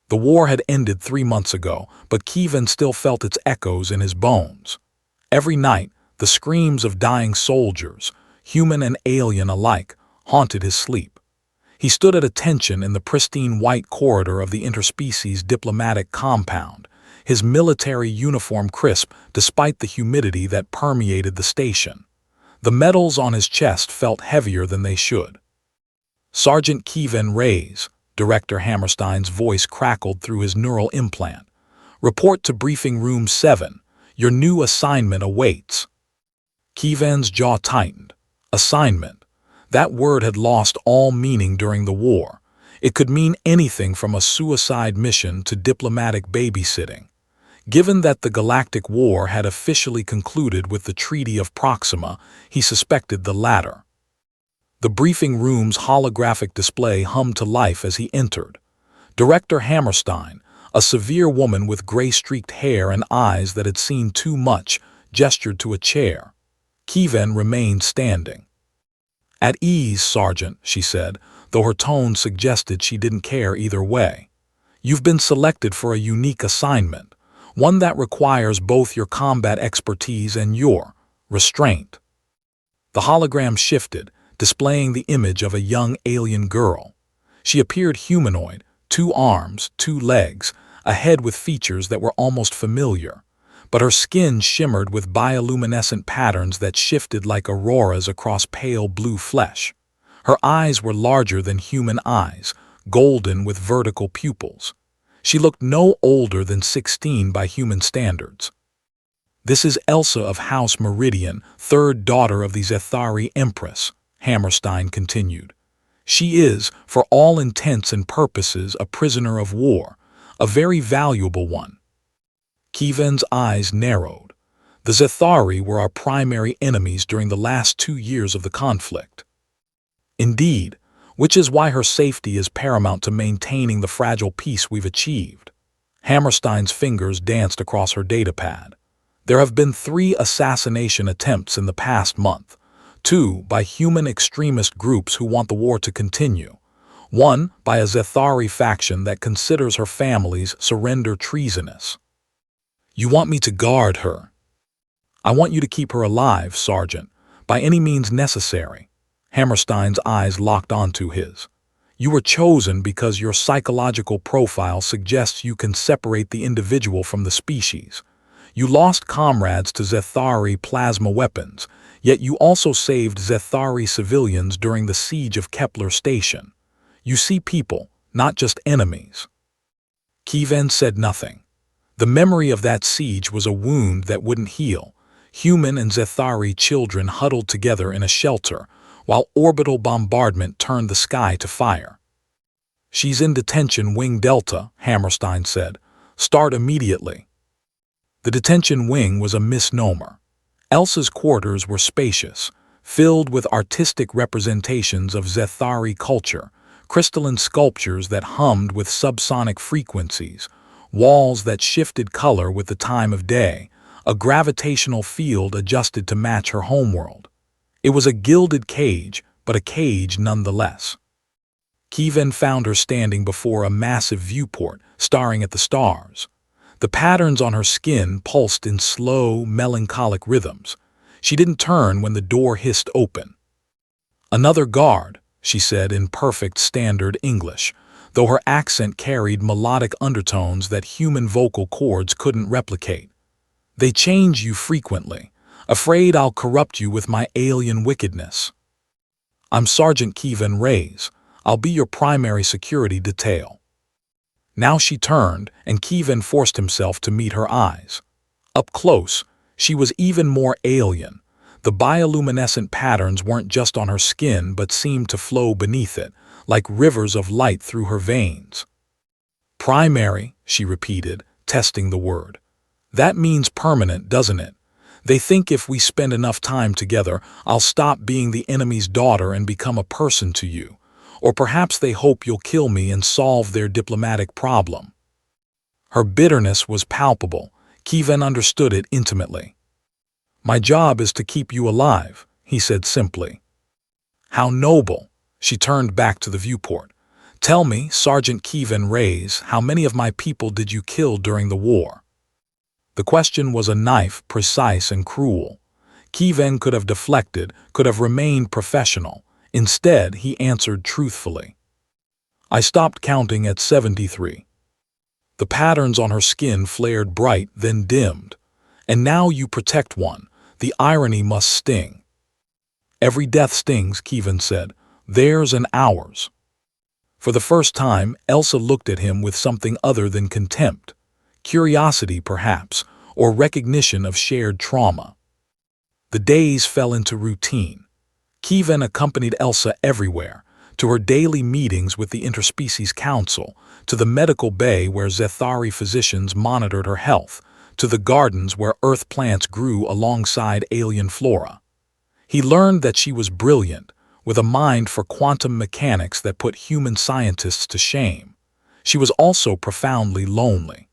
The war had ended 3 months ago, but Kevin still felt its echoes in his bones. Every night, the screams of dying soldiers, human and alien alike, haunted his sleep. He stood at attention in the pristine white corridor of the interspecies diplomatic compound, his military uniform crisp despite the humidity that permeated the station. The medals on his chest felt heavier than they should. Sergeant Kevin Reyes, Director Hammerstein's voice crackled through his neural implant. Report to Briefing Room 7. Your new assignment awaits. Kevin's jaw tightened. Assignment. That word had lost all meaning during the war. It could mean anything from a suicide mission to diplomatic babysitting. Given that the Galactic War had officially concluded with the Treaty of Proxima, he suspected the latter. The briefing room's holographic display hummed to life as he entered. Director Hammerstein, a severe woman with gray-streaked hair and eyes that had seen too much, gestured to a chair. Kevin remained standing. "At ease, Sergeant," she said, though her tone suggested she didn't care either way. "You've been selected for a unique assignment, one that requires both your combat expertise and your restraint." The hologram shifted, displaying the image of a young alien girl. She appeared humanoid, 2 arms, 2 legs, a head with features that were almost familiar, but her skin shimmered with bioluminescent patterns that shifted like auroras across pale blue flesh. Her eyes were larger than human eyes, golden with vertical pupils. She looked no older than 16 by human standards. "This is Elsa of House Meridian, 3rd daughter of the Zethari Empress," Hammerstein continued. "She is, for all intents and purposes, a prisoner of war, a very valuable one." Kevin's eyes narrowed. "The Zethari were our primary enemies during the last 2 years of the conflict." "Indeed, which is why her safety is paramount to maintaining the fragile peace we've achieved." Hammerstein's fingers danced across her datapad. "There have been 3 assassination attempts in the past month. 2 by human extremist groups who want the war to continue. 1 by a Zethari faction that considers her family's surrender treasonous." "You want me to guard her?" "I want you to keep her alive, Sergeant, by any means necessary." Hammerstein's eyes locked onto his. "You were chosen because your psychological profile suggests you can separate the individual from the species. You lost comrades to Zethari plasma weapons, yet you also saved Zethari civilians during the siege of Kepler Station. You see people, not just enemies." Kevin said nothing. The memory of that siege was a wound that wouldn't heal. Human and Zethari children huddled together in a shelter, while orbital bombardment turned the sky to fire. "She's in detention wing Delta," Hammerstein said. "Start immediately." The detention wing was a misnomer. Elsa's quarters were spacious, filled with artistic representations of Zethari culture, crystalline sculptures that hummed with subsonic frequencies, walls that shifted color with the time of day, a gravitational field adjusted to match her homeworld. It was a gilded cage, but a cage nonetheless. Kevin found her standing before a massive viewport, staring at the stars. The patterns on her skin pulsed in slow, melancholic rhythms. She didn't turn when the door hissed open. "Another guard," she said in perfect standard English, though her accent carried melodic undertones that human vocal cords couldn't replicate. "They change you frequently, afraid I'll corrupt you with my alien wickedness." "I'm Sergeant Kevin Reyes. I'll be your primary security detail." Now she turned, and Kevin forced himself to meet her eyes. Up close, she was even more alien. The bioluminescent patterns weren't just on her skin but seemed to flow beneath it, like rivers of light through her veins. "Primary," she repeated, testing the word. "That means permanent, doesn't it? They think if we spend enough time together, I'll stop being the enemy's daughter and become a person to you. Or perhaps they hope you'll kill me and solve their diplomatic problem." Her bitterness was palpable. Kevin understood it intimately. "My job is to keep you alive," he said simply. "How noble." She turned back to the viewport. Tell me, Sergeant Kevin Reyes, how many of my people did you kill during the war? The question was a knife, precise and cruel. Kevin could have deflected, could have remained professional. Instead, he answered truthfully. I stopped counting at 73. The patterns on her skin flared bright, then dimmed. And now you protect one. The irony must sting. Every death stings, Kevin said. Theirs and ours. For the first time, Elsa looked at him with something other than contempt. Curiosity, perhaps, or recognition of shared trauma. The days fell into routine. Kevin accompanied Elsa everywhere, to her daily meetings with the Interspecies Council, to the medical bay where Zethari physicians monitored her health, to the gardens where Earth plants grew alongside alien flora. He learned that she was brilliant, with a mind for quantum mechanics that put human scientists to shame. She was also profoundly lonely.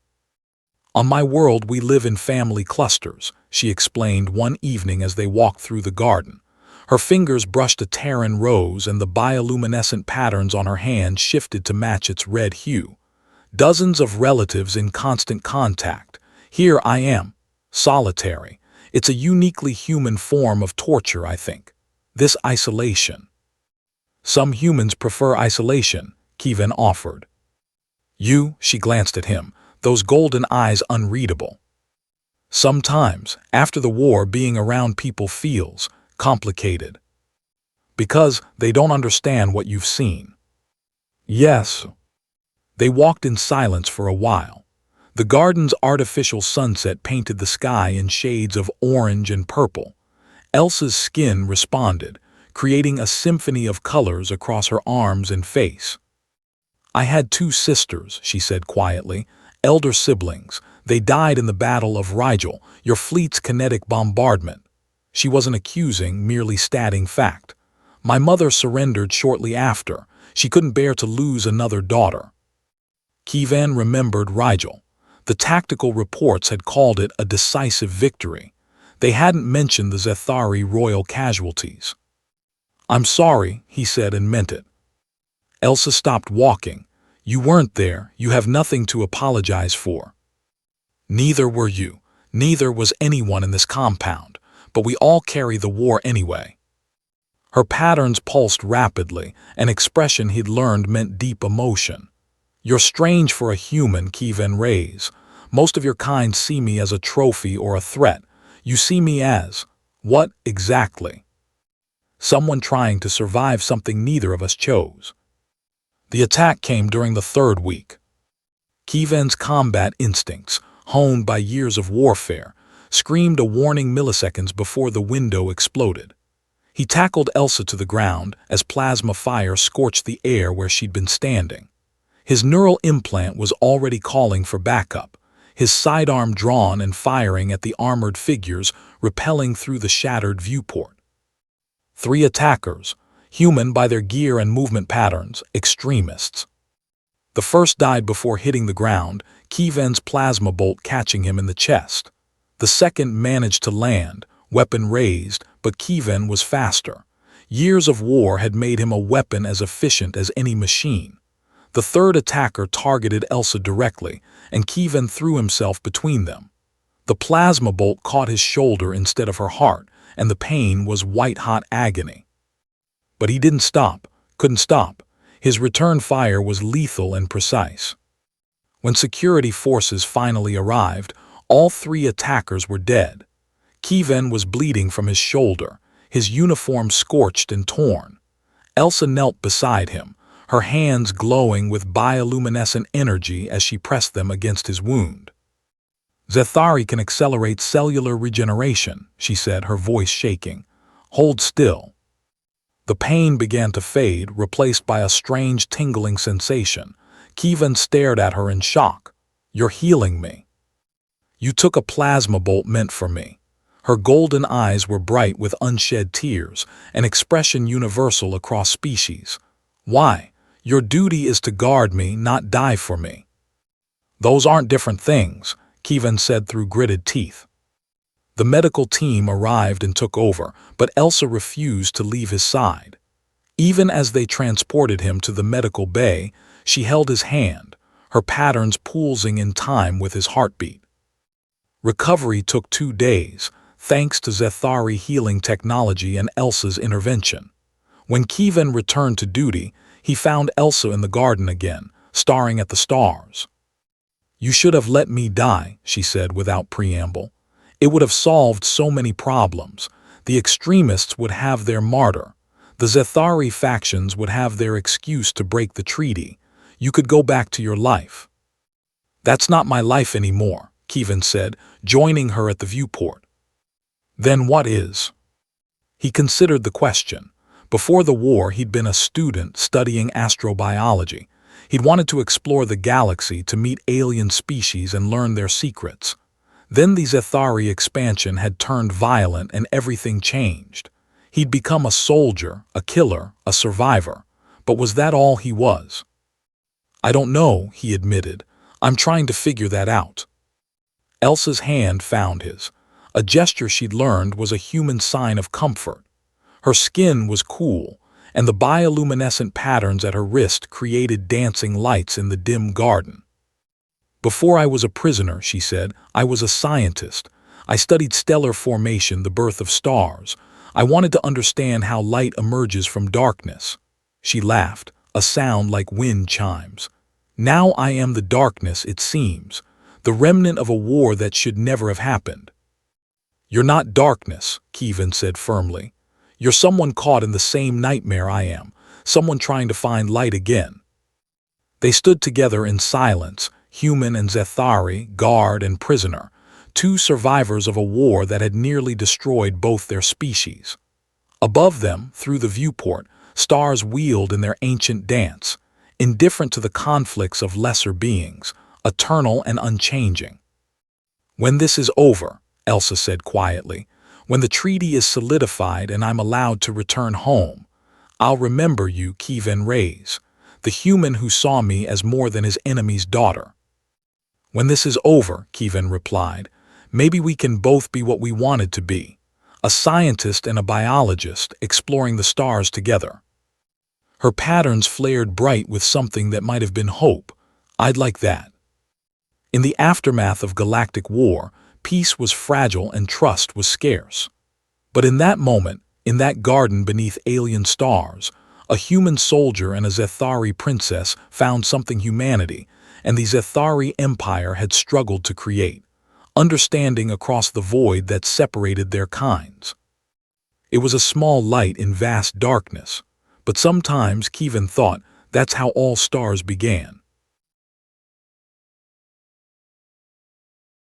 On my world, we live in family clusters, she explained one evening as they walked through the garden. Her fingers brushed a Terran rose and the bioluminescent patterns on her hand shifted to match its red hue. Dozens of relatives in constant contact. Here I am, solitary. It's a uniquely human form of torture, I think. This isolation. Some humans prefer isolation, Kevin offered. You, she glanced at him, those golden eyes unreadable. Sometimes, after the war, being around people feels complicated. Because they don't understand what you've seen. Yes. They walked in silence for a while. The garden's artificial sunset painted the sky in shades of orange and purple. Elsa's skin responded, creating a symphony of colors across her arms and face. I had 2 sisters, she said quietly, elder siblings. They died in the Battle of Rigel, your fleet's kinetic bombardment. She wasn't accusing, merely stating fact. My mother surrendered shortly after. She couldn't bear to lose another daughter. Kevin remembered Rigel. The tactical reports had called it a decisive victory. They hadn't mentioned the Zethari royal casualties. I'm sorry, he said and meant it. Elsa stopped walking. You weren't there, you have nothing to apologize for. Neither were you, neither was anyone in this compound, but we all carry the war anyway. Her patterns pulsed rapidly, an expression he'd learned meant deep emotion. You're strange for a human, Kevin Reyes. Most of your kind see me as a trophy or a threat. You see me as, what exactly? Someone trying to survive something neither of us chose. The attack came during the 3rd week. Kevin's combat instincts, honed by years of warfare, screamed a warning milliseconds before the window exploded. He tackled Elsa to the ground as plasma fire scorched the air where she'd been standing. His neural implant was already calling for backup, his sidearm drawn and firing at the armored figures repelling through the shattered viewport. 3 attackers, human by their gear and movement patterns, extremists. The first died before hitting the ground, Kevin's plasma bolt catching him in the chest. The second managed to land, weapon raised, but Kevin was faster. Years of war had made him a weapon as efficient as any machine. The third attacker targeted Elsa directly, and Kevin threw himself between them. The plasma bolt caught his shoulder instead of her heart, and the pain was white-hot agony. But he didn't stop, couldn't stop. His return fire was lethal and precise. When security forces finally arrived, all 3 attackers were dead. Kevin was bleeding from his shoulder, his uniform scorched and torn. Elsa knelt beside him, her hands glowing with bioluminescent energy as she pressed them against his wound. Zethari can accelerate cellular regeneration, she said, her voice shaking. Hold still. The pain began to fade, replaced by a strange tingling sensation. Kevin stared at her in shock. You're healing me. You took a plasma bolt meant for me. Her golden eyes were bright with unshed tears, an expression universal across species. Why? Your duty is to guard me, not die for me. Those aren't different things, Kevin said through gritted teeth. The medical team arrived and took over, but Elsa refused to leave his side. Even as they transported him to the medical bay, she held his hand, her patterns pulsing in time with his heartbeat. Recovery took 2 days, thanks to Zethari healing technology and Elsa's intervention. When Kevin returned to duty, he found Elsa in the garden again, staring at the stars. "You should have let me die," she said without preamble. "It would have solved so many problems. The extremists would have their martyr. The Zethari factions would have their excuse to break the treaty. You could go back to your life." "That's not my life anymore," Kevin said, joining her at the viewport. "Then what is?" He considered the question. Before the war, he'd been a student studying astrobiology. He'd wanted to explore the galaxy to meet alien species and learn their secrets. Then the Zethari expansion had turned violent and everything changed. He'd become a soldier, a killer, a survivor. But was that all he was? "I don't know," he admitted. "I'm trying to figure that out." Elsa's hand found his. A gesture she'd learned was a human sign of comfort. Her skin was cool, and the bioluminescent patterns at her wrist created dancing lights in the dim garden. "Before I was a prisoner," she said, "I was a scientist. I studied stellar formation, the birth of stars. I wanted to understand how light emerges from darkness." She laughed, a sound like wind chimes. "Now I am the darkness, it seems, the remnant of a war that should never have happened." "You're not darkness," Kevin said firmly. "You're someone caught in the same nightmare I am, someone trying to find light again." They stood together in silence, human and Zethari, guard and prisoner, 2 survivors of a war that had nearly destroyed both their species. Above them, through the viewport, stars wheeled in their ancient dance, indifferent to the conflicts of lesser beings, eternal and unchanging. "When this is over," Elsa said quietly, "when the treaty is solidified and I'm allowed to return home, I'll remember you, Kevin Reyes, the human who saw me as more than his enemy's daughter." "When this is over," Kevin replied, "maybe we can both be what we wanted to be, a scientist and a biologist exploring the stars together." Her patterns flared bright with something that might have been hope. "I'd like that." In the aftermath of galactic war, peace was fragile and trust was scarce. But in that moment, in that garden beneath alien stars, a human soldier and a Zethari princess found something humanity, and the Zethari Empire had struggled to create, understanding across the void that separated their kinds. It was a small light in vast darkness, but sometimes Kevin thought that's how all stars began.